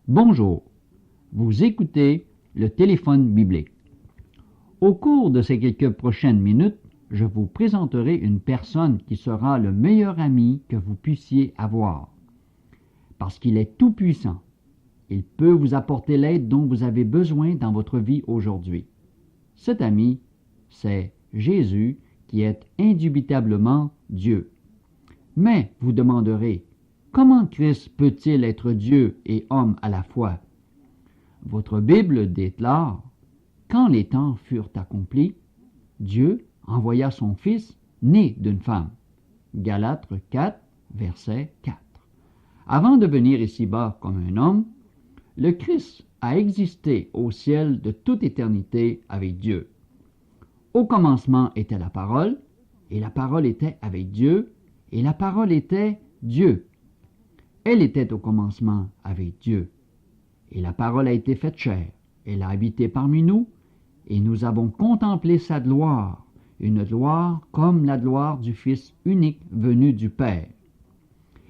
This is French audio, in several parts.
Bonjour, vous écoutez le téléphone biblique. Au cours de ces quelques prochaines minutes, je vous présenterai une personne qui sera le meilleur ami que vous puissiez avoir. Parce qu'il est tout-puissant, il peut vous apporter l'aide dont vous avez besoin dans votre vie aujourd'hui. Cet ami, c'est Jésus qui est indubitablement Dieu. Mais vous demanderez, comment Christ peut-il être Dieu et homme à la fois? Votre Bible déclare, quand les temps furent accomplis, Dieu envoya son Fils né d'une femme. Galates 4, verset 4. Avant de venir ici-bas comme un homme, le Christ a existé au ciel de toute éternité avec Dieu. Au commencement était la parole, et la parole était avec Dieu, et la parole était Dieu. Elle était au commencement avec Dieu. Et la parole a été faite chair. Elle a habité parmi nous, et nous avons contemplé sa gloire, une gloire comme la gloire du Fils unique venu du Père.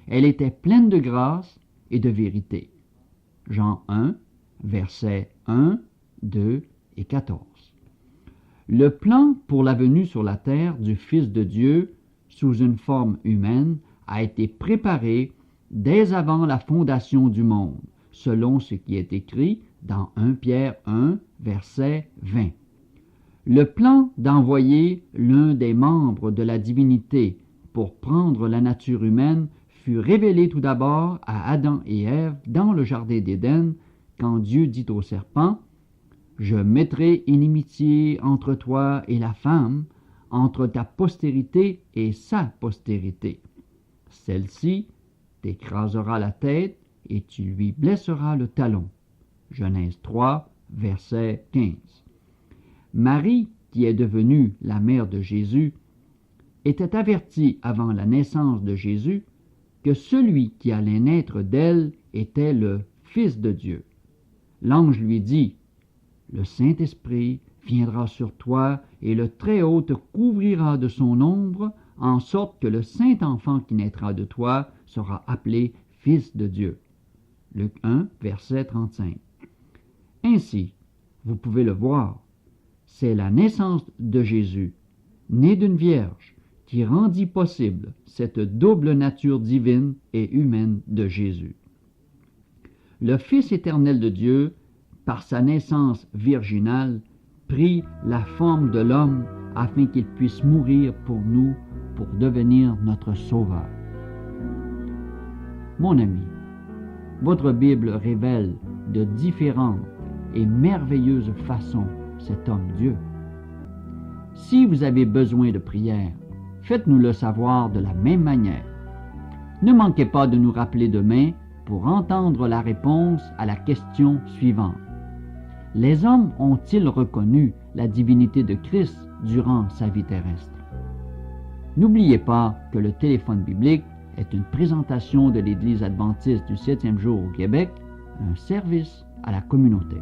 Elle était pleine de grâce et de vérité. Jean 1, versets 1, 2 et 14. Le plan pour la venue sur la terre du Fils de Dieu, sous une forme humaine, a été préparé dès avant la fondation du monde, selon ce qui est écrit dans 1 Pierre 1, verset 20. Le plan d'envoyer l'un des membres de la divinité pour prendre la nature humaine fut révélé tout d'abord à Adam et Ève dans le jardin d'Éden, quand Dieu dit au serpent, « Je mettrai inimitié entre toi et la femme, entre ta postérité et sa postérité. Celle-ci t'écrasera la tête et tu lui blesseras le talon. » Genèse 3, verset 15. Marie, qui est devenue la mère de Jésus, était avertie avant la naissance de Jésus que celui qui allait naître d'elle était le Fils de Dieu. L'ange lui dit, « Le Saint-Esprit viendra sur toi et le Très-Haut te couvrira de son ombre, en sorte que le Saint-Enfant qui naîtra de toi sera appelé Fils de Dieu. » Luc 1, verset 35. Ainsi, vous pouvez le voir, c'est la naissance de Jésus, né d'une vierge, qui rendit possible cette double nature divine et humaine de Jésus. Le Fils éternel de Dieu, par sa naissance virginale, prit la forme de l'homme afin qu'il puisse mourir pour nous, pour devenir notre Sauveur. Mon ami, votre Bible révèle de différentes et merveilleuses façons cet homme Dieu. Si vous avez besoin de prière, faites-nous le savoir de la même manière. Ne manquez pas de nous rappeler demain pour entendre la réponse à la question suivante. Les hommes ont-ils reconnu la divinité de Christ durant sa vie terrestre? N'oubliez pas que le téléphone biblique est une présentation de l'Église adventiste du 7e jour au Québec, un service à la communauté.